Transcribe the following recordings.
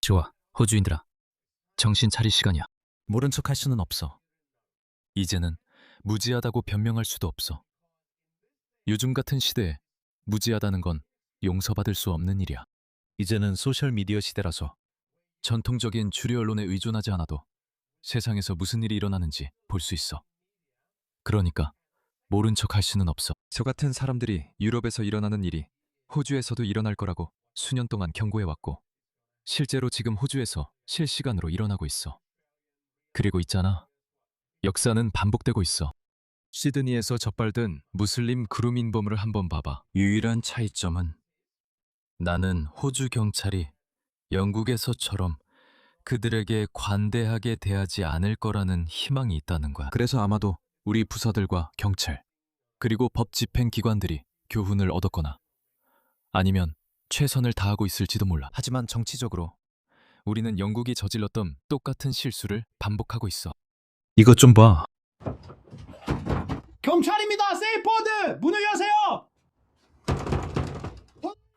좋아, 호주인들아. 정신 차릴 시간이야. 모른 척 할 수는 없어. 이제는 무지하다고 변명할 수도 없어. 요즘 같은 시대에 무지하다는 건 용서받을 수 없는 일이야. 이제는 소셜미디어 시대라서 전통적인 주류 언론에 의존하지 않아도 세상에서 무슨 일이 일어나는지 볼 수 있어. 그러니까 모른 척 할 수는 없어. 저 같은 사람들이 유럽에서 일어나는 일이 호주에서도 일어날 거라고 수년 동안 경고해왔고 실제로 지금 호주에서 실시간으로 일어나고 있어. 그리고 있잖아. 역사는 반복되고 있어. 시드니에서 적발된 무슬림 그룹 인범을 한번 봐봐. 유일한 차이점은 나는 호주 경찰이 영국에서처럼 그들에게 관대하게 대하지 않을 거라는 희망이 있다는 거야. 그래서 아마도 우리 부서들과 경찰, 그리고 법 집행기관들이 교훈을 얻었거나 아니면 최선을 다하고 있을지도 몰라. 하지만 정치적으로 우리는 영국이 저질렀던 똑같은 실수를 반복하고 있어. 이것 좀 봐. 경찰입니다. 세이포드 문을 여세요.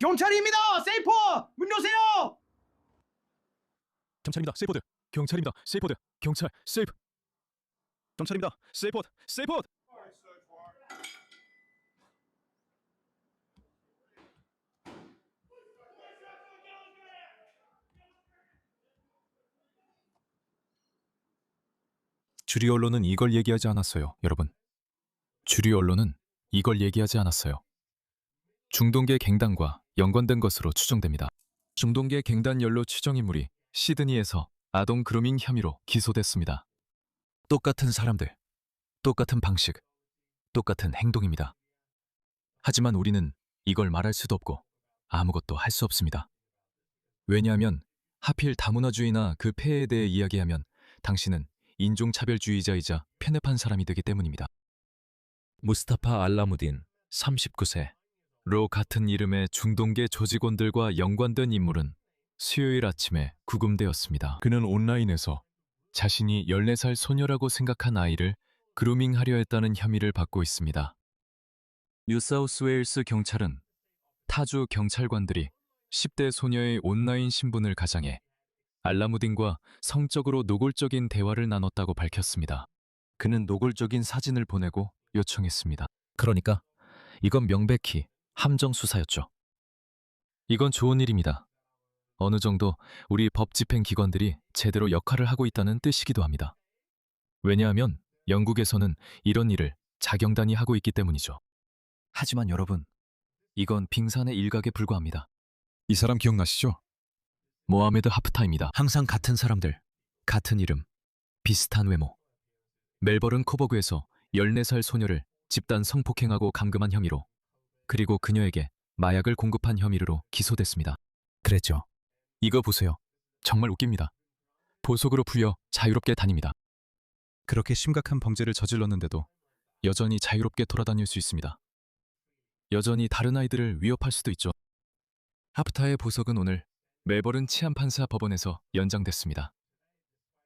경찰입니다. 세이포드 문 여세요. 경찰입니다. 세이포드. 경찰입니다. 세이포드. 경찰. 세이프. 경찰입니다. 세이포드. 세이포드. 주류 언론은 이걸 얘기하지 않았어요, 여러분. 주류 언론은 이걸 얘기하지 않았어요. 중동계 갱단과 연관된 것으로 추정됩니다. 중동계 갱단 연로 추정 인물이 시드니에서 아동 그루밍 혐의로 기소됐습니다. 똑같은 사람들, 똑같은 방식, 똑같은 행동입니다. 하지만 우리는 이걸 말할 수도 없고 아무것도 할 수 없습니다. 왜냐하면 하필 다문화주의나 그 폐해에 대해 이야기하면 당신은 인종차별주의자이자 편협한 사람이 되기 때문입니다. 무스타파 알라무딘, 39세. 로 같은 이름의 중동계 조직원들과 연관된 인물은 수요일 아침에 구금되었습니다. 그는 온라인에서 자신이 14살 소녀라고 생각한 아이를 그루밍하려 했다는 혐의를 받고 있습니다. 뉴사우스웨일스 경찰은 타주 경찰관들이 10대 소녀의 온라인 신분을 가장해 알라무딘과 성적으로 노골적인 대화를 나눴다고 밝혔습니다. 그는 노골적인 사진을 보내고 요청했습니다. 그러니까 이건 명백히 함정 수사였죠. 이건 좋은 일입니다. 어느 정도 우리 법 집행 기관들이 제대로 역할을 하고 있다는 뜻이기도 합니다. 왜냐하면 영국에서는 이런 일을 자경단이 하고 있기 때문이죠. 하지만 여러분, 이건 빙산의 일각에 불과합니다. 이 사람 기억나시죠? 모하메드 하프타입니다. 항상 같은 사람들, 같은 이름, 비슷한 외모. 멜버른 코버그에서 14살 소녀를 집단 성폭행하고 감금한 혐의로, 그리고 그녀에게 마약을 공급한 혐의로 기소됐습니다. 그랬죠. 이거 보세요. 정말 웃깁니다. 보석으로 풀려 자유롭게 다닙니다. 그렇게 심각한 범죄를 저질렀는데도 여전히 자유롭게 돌아다닐 수 있습니다. 여전히 다른 아이들을 위협할 수도 있죠. 하프타의 보석은 오늘 멜버른 치안판사 법원에서 연장됐습니다.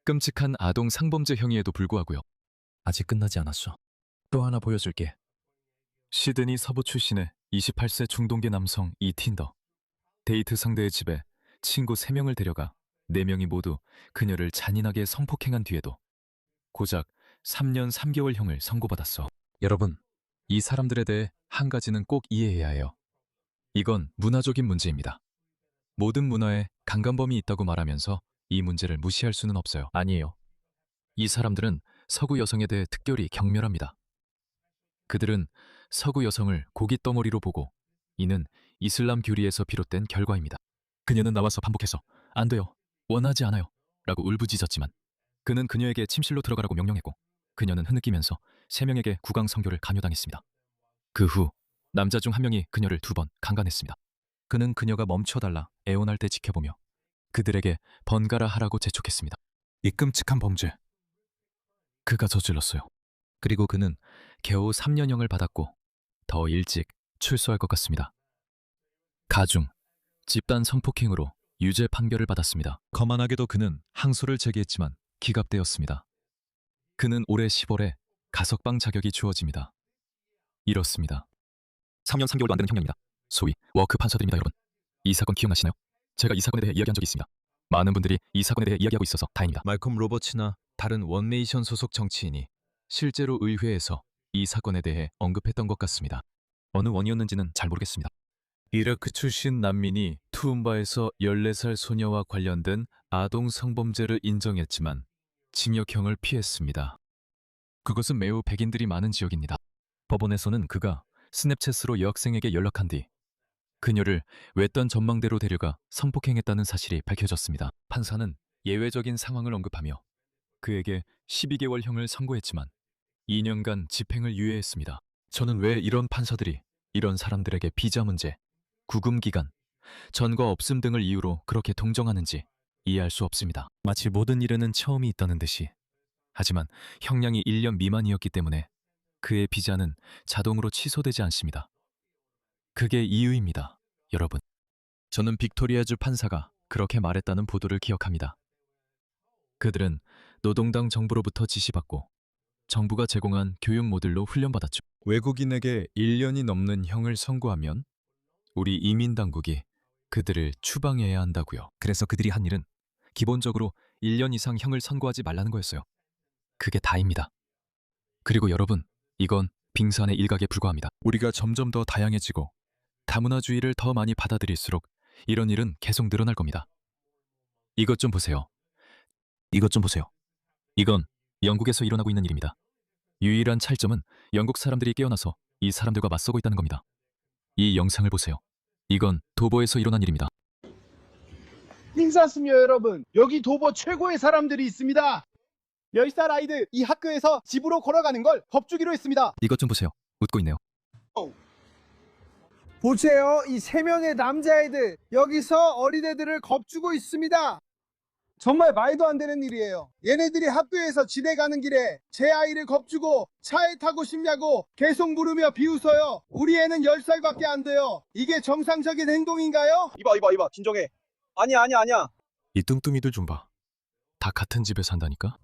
끔찍한 아동 상범죄 행위에도 불구하고요. 아직 끝나지 않았어. 또 하나 보여줄게. 시드니 서부 출신의 28세 중동계 남성 이틴더. 데이트 상대의 집에 친구 3명을 데려가 4명이 모두 그녀를 잔인하게 성폭행한 뒤에도 고작 3년 3개월형을 선고받았어. 여러분, 이 사람들에 대해 한 가지는 꼭 이해해야 해요. 이건 문화적인 문제입니다. 모든 문화에 강간범이 있다고 말하면서 이 문제를 무시할 수는 없어요. 아니에요. 이 사람들은 서구 여성에 대해 특별히 경멸합니다. 그들은 서구 여성을 고깃덩어리로 보고 이는 이슬람 교리에서 비롯된 결과입니다. 그녀는 나와서 반복해서 안 돼요, 원하지 않아요 라고 울부짖었지만 그는 그녀에게 침실로 들어가라고 명령했고 그녀는 흐느끼면서 3명에게 구강 성교를 강요당했습니다. 그 후 남자 중 1명이 그녀를 2번 강간했습니다. 그는 그녀가 멈춰달라 애원할 때 지켜보며 그들에게 번갈아 하라고 재촉했습니다. 이 끔찍한 범죄 그가 저질렀어요. 그리고 그는 겨우 3년형을 받았고 더 일찍 출소할 것 같습니다. 가중, 집단 성폭행으로 유죄 판결을 받았습니다. 거만하게도 그는 항소를 제기했지만 기각되었습니다. 그는 올해 10월에 가석방 자격이 주어집니다. 이렇습니다. 3년 3개월도 안 되는 형량입니다. 소위 워크 판사들입니다, 여러분. 이 사건 기억나시나요? 제가 이 사건에 대해 이야기한 적이 있습니다. 많은 분들이 이 사건에 대해 이야기하고 있어서 다행입니다. 말콤 로버츠나 다른 원네이션 소속 정치인이 실제로 의회에서 이 사건에 대해 언급했던 것 같습니다. 어느 원이었는지는 잘 모르겠습니다. 이라크 출신 난민이 투움바에서 14살 소녀와 관련된 아동 성범죄를 인정했지만 징역형을 피했습니다. 그것은 매우 백인들이 많은 지역입니다. 법원에서는 그가 스냅챗으로 여학생에게 연락한 뒤 그녀를 외딴 전망대로 데려가 성폭행했다는 사실이 밝혀졌습니다. 판사는 예외적인 상황을 언급하며 그에게 12개월형을 선고했지만 2년간 집행을 유예했습니다. 저는 왜 이런 판사들이 이런 사람들에게 비자 문제, 구금 기간, 전과 없음 등을 이유로 그렇게 동정하는지 이해할 수 없습니다. 마치 모든 일에는 처음이 있다는 듯이. 하지만 형량이 1년 미만이었기 때문에 그의 비자는 자동으로 취소되지 않습니다. 그게 이유입니다, 여러분. 저는 빅토리아주 판사가 그렇게 말했다는 보도를 기억합니다. 그들은 노동당 정부로부터 지시받고 정부가 제공한 교육 모듈로 훈련받았죠. 외국인에게 1년이 넘는 형을 선고하면 우리 이민당국이 그들을 추방해야 한다고요. 그래서 그들이 한 일은 기본적으로 1년 이상 형을 선고하지 말라는 거였어요. 그게 다입니다. 그리고 여러분, 이건 빙산의 일각에 불과합니다. 우리가 점점 더 다양해지고 다문화주의를 더 많이 받아들일수록 이런 일은 계속 늘어날 겁니다. 이것 좀 보세요. 이것 좀 보세요. 이건 영국에서 일어나고 있는 일입니다. 유일한 차이점은 영국 사람들이 깨어나서 이 사람들과 맞서고 있다는 겁니다. 이 영상을 보세요. 이건 도보에서 일어난 일입니다. 인사스며 여러분. 여기 도보 최고의 사람들이 있습니다. 10살 아이들 이 학교에서 집으로 걸어가는 걸 겁주기로 했습니다. 이것 좀 보세요. 웃고 있네요. 보세요. 이 3명의 남자애들 여기서 어린애들을 겁주고 있습니다. 정말 말도 안 되는 일이에요. 얘네들이 학교에서 지내가는 길에 제 아이를 겁주고 차에 타고 싶냐고 계속 물으며 비웃어요. 우리 애는 10살밖에 안 돼요. 이게 정상적인 행동인가요? 이봐 진정해. 아니야. 이 뚱뚱이들 좀 봐. 다 같은 집에 산다니까?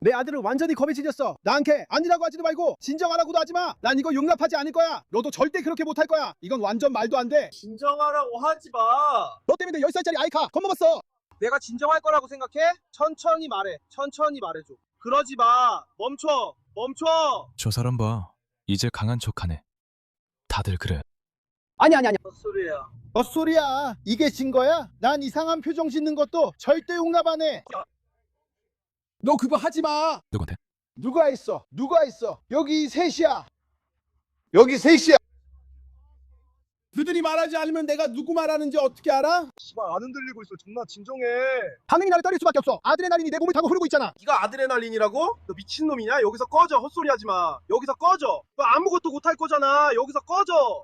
내 아들은 완전히 겁에 질렸어. 나한테 아니라고 하지도 말고 진정하라고도 하지마. 난 이거 용납하지 않을 거야. 너도 절대 그렇게 못할 거야. 이건 완전 말도 안 돼. 진정하라고 하지 마. 너 때문에 10살짜리 아이카 겁먹었어. 내가 진정할 거라고 생각해? 천천히 말해. 천천히 말해줘. 그러지 마. 멈춰. 저 사람 봐. 이제 강한 척하네. 다들 그래. 아니. 헛소리야. 헛소리야. 이게 증거야? 난 이상한 표정 짓는 것도 절대 용납 안 해. 너 그거 하지 마. 누구한테? 누가 했어? 여기 셋이야. 여기 셋이야. 그들이 말하지 않으면 내가 누구 말하는지 어떻게 알아? 씨발 안 흔들리고 있어. 존나 진정해. 반응이 나를 따를 수밖에 없어. 아드레날린이 내 몸을 타고 흐르고 있잖아. 네가 아드레날린이라고? 너 미친놈이냐? 여기서 꺼져. 헛소리 하지 마. 여기서 꺼져. 너 아무것도 못할 거잖아. 여기서 꺼져.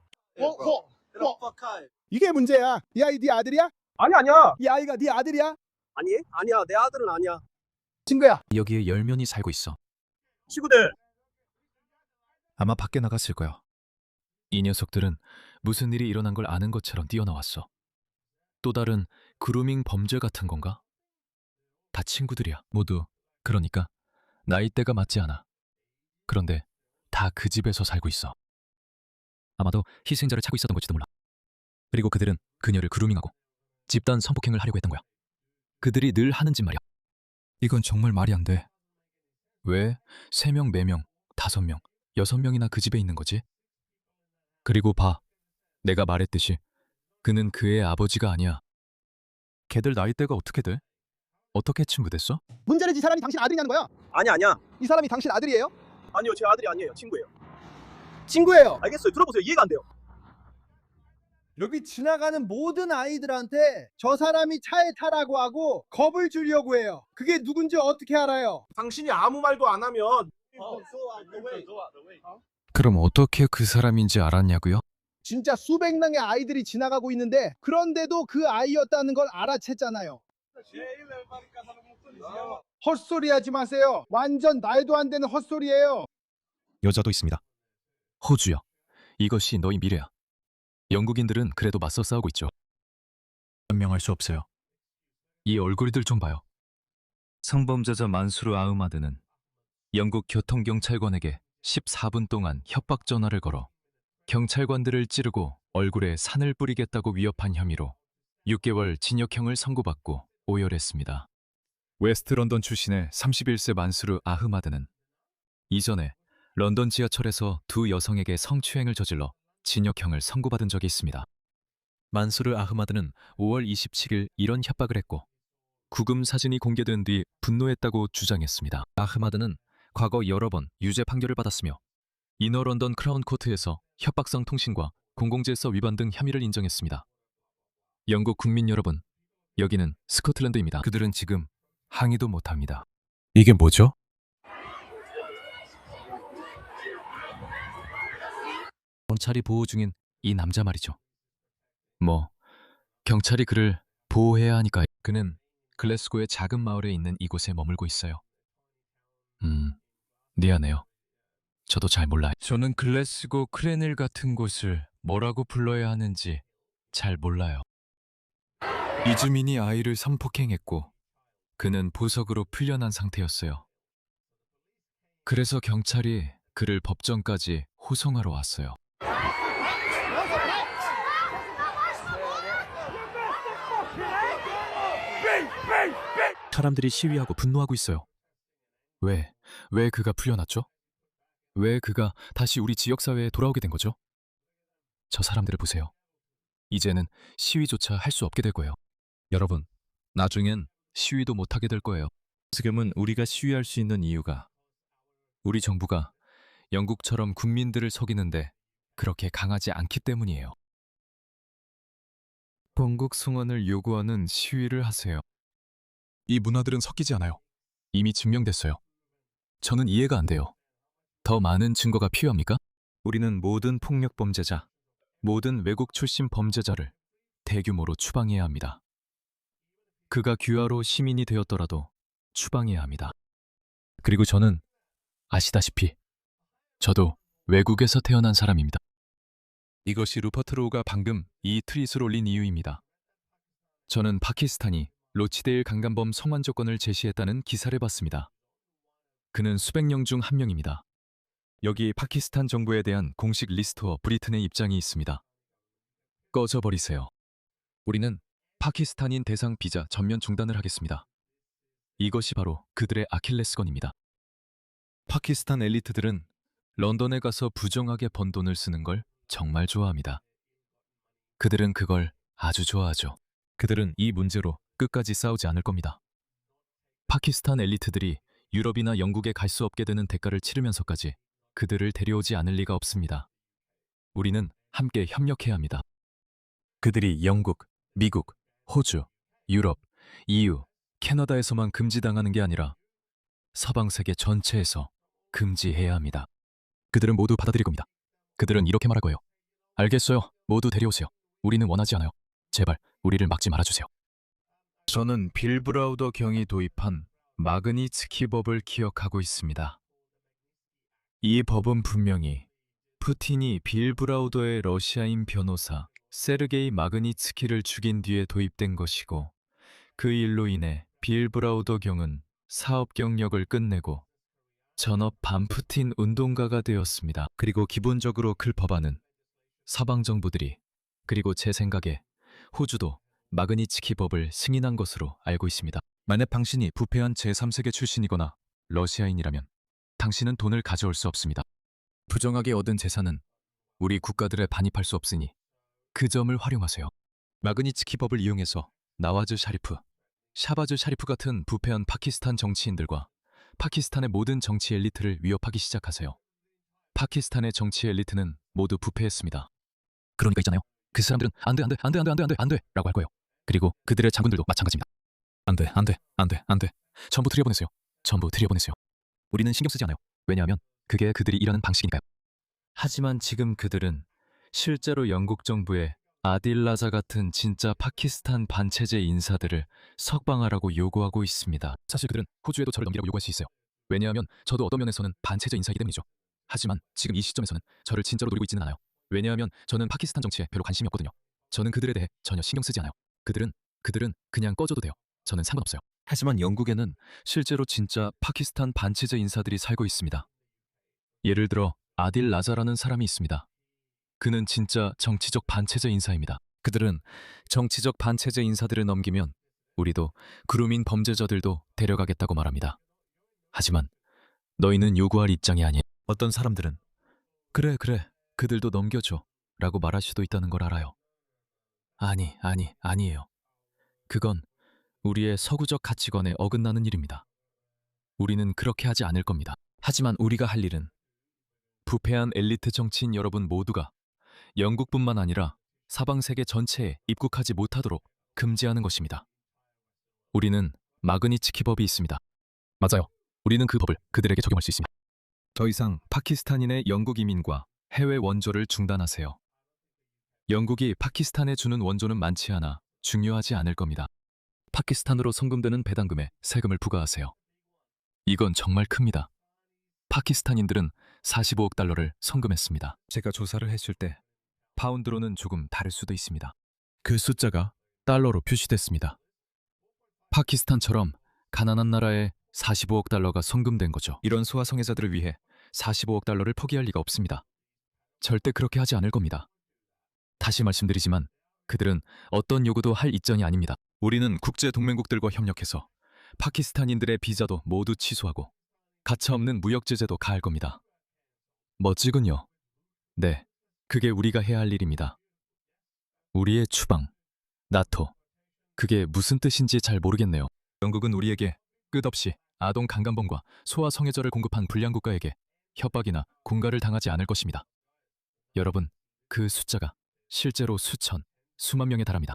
이게 문제야. 이 아이 네 아들이야? 아니야. 이 아이가 네 아들이야? 아니야. 내 아들은 아니야. 친구야. 여기에 10명이 살고 있어. 친구들. 아마 밖에 나갔을 거야. 이 녀석들은 무슨 일이 일어난 걸 아는 것처럼 뛰어나왔어. 또 다른 그루밍 범죄 같은 건가? 다 친구들이야. 모두. 그러니까 나이대가 맞지 않아. 그런데 다 그 집에서 살고 있어. 아마도 희생자를 찾고 있었던 걸지도 몰라. 그리고 그들은 그녀를 그루밍하고 집단 성폭행을 하려고 했던 거야. 그들이 늘 하는 짓 말이야. 이건 정말 말이 안 돼. 왜 3명, 4명, 5명, 6명이나 그 집에 있는 거지? 그리고 봐. 내가 말했듯이 그는 그의 아버지가 아니야. 걔들 나이대가 어떻게 돼? 어떻게 친구됐어? 문제는 이 사람이 당신 아들이냐는 거야. 아니야. 이 사람이 당신 아들이에요? 아니요. 제 아들이 아니에요. 친구예요. 친구예요. 알겠어요. 들어보세요. 이해가 안 돼요. 여기 지나가는 모든 아이들한테 저 사람이 차에 타라고 하고 겁을 주려고 해요. 그게 누군지 어떻게 알아요? 당신이 아무 말도 안 하면 그럼 어떻게 그 사람인지 알았냐고요? 진짜 수백 명의 아이들이 지나가고 있는데 그런데도 그 아이였다는 걸 알아챘잖아요. 헛소리 하지 마세요. 완전 말도 안 되는 헛소리예요. 여자도 있습니다. 호주요. 이것이 너희 미래야. 영국인들은 그래도 맞서 싸우고 있죠. 변명할 수 없어요. 이 얼굴들 좀 봐요. 성범죄자 만수르 아흐마드는 영국 교통경찰관에게 14분 동안 협박 전화를 걸어 경찰관들을 찌르고 얼굴에 산을 뿌리겠다고 위협한 혐의로 6개월 징역형을 선고받고 오열했습니다. 웨스트 런던 출신의 31세 만수르 아흐마드는 이전에 런던 지하철에서 두 여성에게 성추행을 저질러 징역형을 선고받은 적이 있습니다. 만수르 아흐마드는 5월 27일 이런 협박을 했고 구금 사진이 공개된 뒤 분노했다고 주장했습니다. 아흐마드는 과거 여러 번 유죄 판결을 받았으며 이너 런던 크라운 코트에서 협박성 통신과 공공질서 위반 등 혐의를 인정했습니다. 영국 국민 여러분, 여기는 스코틀랜드입니다. 그들은 지금 항의도 못합니다. 이게 뭐죠? 경찰이 보호 중인 이 남자 말이죠. 경찰이 그를 보호해야 하니까. 그는 글래스고의 작은 마을에 있는 이곳에 머물고 있어요. 미안해요. 저도 잘 몰라요. 저는 글래스고 크레넬 같은 곳을 뭐라고 불러야 하는지 잘 몰라요. 이주민이 아이를 성폭행했고 그는 보석으로 풀려난 상태였어요. 그래서 경찰이 그를 법정까지 호송하러 왔어요. 사람들이 시위하고 분노하고 있어요. 왜 그가 풀려났죠? 왜 그가 다시 우리 지역사회에 돌아오게 된 거죠? 저 사람들을 보세요. 이제는 시위조차 할 수 없게 될 거예요. 여러분, 나중엔 시위도 못하게 될 거예요. 지금은 우리가 시위할 수 있는 이유가 우리 정부가 영국처럼 국민들을 속이는데 그렇게 강하지 않기 때문이에요. 본국 송환을 요구하는 시위를 하세요. 이 문화들은 섞이지 않아요. 이미 증명됐어요. 저는 이해가 안 돼요. 더 많은 증거가 필요합니까? 우리는 모든 폭력 범죄자, 모든 외국 출신 범죄자를 대규모로 추방해야 합니다. 그가 귀화로 시민이 되었더라도 추방해야 합니다. 그리고 저는 아시다시피 저도 외국에서 태어난 사람입니다. 이것이 루퍼트 로우가 방금 이 트윗을 올린 이유입니다. 저는 파키스탄이 로치데일 강간범 성환 조건을 제시했다는 기사를 봤습니다. 그는 수백 명 중 한 명입니다. 여기 파키스탄 정부에 대한 공식 리스트와 브리튼의 입장이 있습니다. 꺼져버리세요. 우리는 파키스탄인 대상 비자 전면 중단을 하겠습니다. 이것이 바로 그들의 아킬레스건입니다. 파키스탄 엘리트들은 런던에 가서 부정하게 번 돈을 쓰는 걸 정말 좋아합니다. 그들은 그걸 아주 좋아하죠. 그들은 이 문제로 끝까지 싸우지 않을 겁니다. 파키스탄 엘리트들이 유럽이나 영국에 갈 수 없게 되는 대가를 치르면서까지 그들을 데려오지 않을 리가 없습니다. 우리는 함께 협력해야 합니다. 그들이 영국, 미국, 호주, 유럽, EU, 캐나다에서만 금지당하는 게 아니라 서방 세계 전체에서 금지해야 합니다. 그들은 모두 받아들일 겁니다. 그들은 이렇게 말할 거예요. 알겠어요. 모두 데려오세요. 우리는 원하지 않아요. 제발 우리를 막지 말아주세요. 저는 빌 브라우더 경이 도입한 마그니츠키 법을 기억하고 있습니다. 이 법은 분명히 푸틴이 빌 브라우더의 러시아인 변호사 세르게이 마그니츠키를 죽인 뒤에 도입된 것이고 그 일로 인해 빌 브라우더 경은 사업 경력을 끝내고 전업 반푸틴 운동가가 되었습니다. 그리고 기본적으로 그 법안은 서방 정부들이 그리고 제 생각에 호주도 마그니츠키 법을 승인한 것으로 알고 있습니다. 만약 당신이 부패한 제3세계 출신이거나 러시아인이라면 당신은 돈을 가져올 수 없습니다. 부정하게 얻은 재산은 우리 국가들에 반입할 수 없으니 그 점을 활용하세요. 마그니츠키 법을 이용해서 나와즈 샤리프, 샤바즈 샤리프 같은 부패한 파키스탄 정치인들과 파키스탄의 모든 정치 엘리트를 위협하기 시작하세요. 파키스탄의 정치 엘리트는 모두 부패했습니다. 그러니까 있잖아요. 그 사람들은 안 돼 라고 할 거예요. 그리고 그들의 장군들도 마찬가지입니다. 안 돼. 전부 들여보내세요. 우리는 신경 쓰지 않아요. 왜냐하면 그게 그들이 일하는 방식이니까요. 하지만 지금 그들은 실제로 영국 정부의 아딜 라자 같은 진짜 파키스탄 반체제 인사들을 석방하라고 요구하고 있습니다. 사실 그들은 호주에도 저를 넘기라고 요구할 수 있어요. 왜냐하면 저도 어떤 면에서는 반체제 인사이기 때문이죠. 하지만 지금 이 시점에서는 저를 진짜로 노리고 있지는 않아요. 왜냐하면 저는 파키스탄 정치에 별로 관심이 없거든요. 저는 그들에 대해 전혀 신경 쓰지 않아요. 그들은 그냥 꺼져도 돼요. 저는 상관없어요. 하지만 영국에는 실제로 진짜 파키스탄 반체제 인사들이 살고 있습니다. 예를 들어 아딜 라자라는 사람이 있습니다. 그는 진짜 정치적 반체제 인사입니다. 그들은 정치적 반체제 인사들을 넘기면 우리도 그루밍 범죄자들도 데려가겠다고 말합니다. 하지만 너희는 요구할 입장이 아니야. 어떤 사람들은 그래, 그들도 넘겨줘 라고 말할 수도 있다는 걸 알아요. 아니에요. 그건 우리의 서구적 가치관에 어긋나는 일입니다. 우리는 그렇게 하지 않을 겁니다. 하지만 우리가 할 일은 부패한 엘리트 정치인 여러분 모두가 영국뿐만 아니라 사방 세계 전체에 입국하지 못하도록 금지하는 것입니다. 우리는 마그니츠키 법이 있습니다. 맞아요. 우리는 그 법을 그들에게 적용할 수 있습니다. 더 이상 파키스탄인의 영국 이민과 해외 원조를 중단하세요. 영국이 파키스탄에 주는 원조는 많지 않아 중요하지 않을 겁니다. 파키스탄으로 송금되는 배당금에 세금을 부과하세요. 이건 정말 큽니다. 파키스탄인들은 45억 달러를 송금했습니다. 제가 조사를 했을 때 파운드로는 조금 다를 수도 있습니다. 그 숫자가 달러로 표시됐습니다. 파키스탄처럼 가난한 나라에 45억 달러가 송금된 거죠. 이런 소아성애자들을 위해 45억 달러를 포기할 리가 없습니다. 절대 그렇게 하지 않을 겁니다. 다시 말씀드리지만 그들은 어떤 요구도 할 입장이 아닙니다. 우리는 국제 동맹국들과 협력해서 파키스탄인들의 비자도 모두 취소하고 가차없는 무역 제재도 가할 겁니다. 멋지군요. 네, 그게 우리가 해야 할 일입니다. 우리의 추방, 나토. 그게 무슨 뜻인지 잘 모르겠네요. 영국은 우리에게 끝없이 아동 강간범과 소아 성애자를 공급한 불량 국가에게 협박이나 공갈을 당하지 않을 것입니다. 여러분, 그 숫자가 실제로 수천, 수만 명에 달합니다.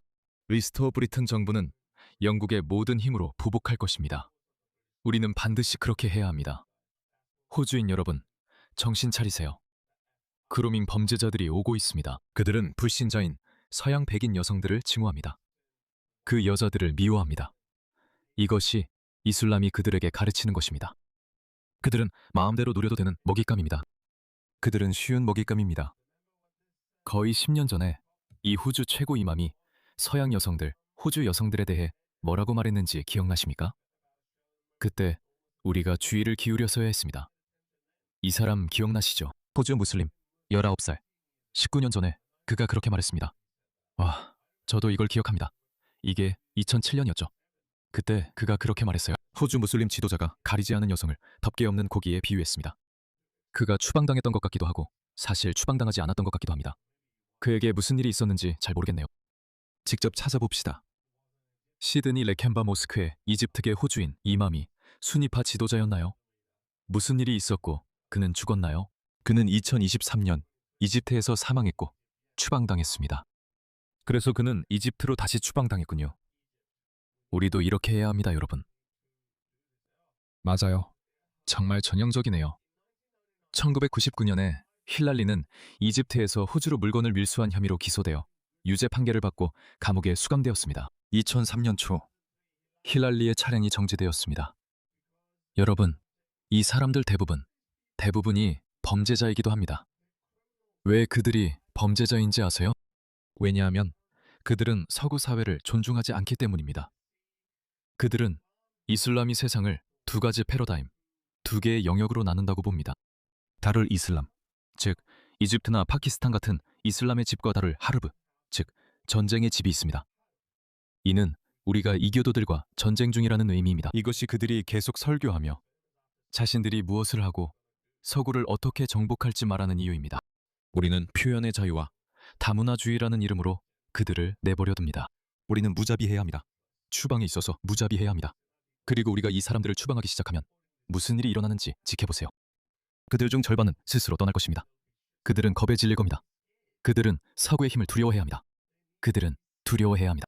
리스토어 브리튼 정부는 영국의 모든 힘으로 보복할 것입니다. 우리는 반드시 그렇게 해야 합니다. 호주인 여러분, 정신 차리세요. 그루밍 범죄자들이 오고 있습니다. 그들은 불신자인 서양 백인 여성들을 증오합니다. 그 여자들을 미워합니다. 이것이 이슬람이 그들에게 가르치는 것입니다. 그들은 마음대로 노려도 되는 먹잇감입니다. 그들은 쉬운 먹잇감입니다. 거의 10년 전에 이 호주 최고 이맘이 서양 여성들, 호주 여성들에 대해 뭐라고 말했는지 기억나십니까? 그때 우리가 주의를 기울여서야 했습니다. 이 사람 기억나시죠? 호주 무슬림, 19살. 19년 전에 그가 그렇게 말했습니다. 와, 저도 이걸 기억합니다. 이게 2007년이었죠. 그때 그가 그렇게 말했어요. 호주 무슬림 지도자가 가리지 않은 여성을 덮개 없는 고기에 비유했습니다. 그가 추방당했던 것 같기도 하고 사실 추방당하지 않았던 것 같기도 합니다. 그에게 무슨 일이 있었는지 잘 모르겠네요. 직접 찾아봅시다. 시드니 레켄바 모스크의 이집트계 호주인 이맘이 수니파 지도자였나요? 무슨 일이 있었고 그는 죽었나요? 그는 2023년 이집트에서 사망했고 추방당했습니다. 그래서 그는 이집트로 다시 추방당했군요. 우리도 이렇게 해야 합니다, 여러분. 맞아요. 정말 전형적이네요. 1999년에 힐랄리는 이집트에서 호주로 물건을 밀수한 혐의로 기소되어 유죄 판결을 받고 감옥에 수감되었습니다. 2003년 초 힐랄리의 차량이 정지되었습니다. 여러분, 이 사람들 대부분이 범죄자이기도 합니다. 왜 그들이 범죄자인지 아세요? 왜냐하면 그들은 서구 사회를 존중하지 않기 때문입니다. 그들은 이슬람이 세상을 두 가지 패러다임, 두 개의 영역으로 나눈다고 봅니다. 다룰 이슬람, 즉 이집트나 파키스탄 같은 이슬람의 집과 다룰 하르브, 즉 전쟁의 집이 있습니다. 이는 우리가 이교도들과 전쟁 중이라는 의미입니다. 이것이 그들이 계속 설교하며 자신들이 무엇을 하고 서구를 어떻게 정복할지 말하는 이유입니다. 우리는 표현의 자유와 다문화주의라는 이름으로 그들을 내버려 둡니다. 우리는 무자비해야 합니다. 추방에 있어서 무자비해야 합니다. 그리고 우리가 이 사람들을 추방하기 시작하면 무슨 일이 일어나는지 지켜보세요. 그들 중 절반은 스스로 떠날 것입니다. 그들은 겁에 질릴 겁니다. 그들은 서구의 힘을 두려워해야 합니다. 그들은 두려워해야 합니다.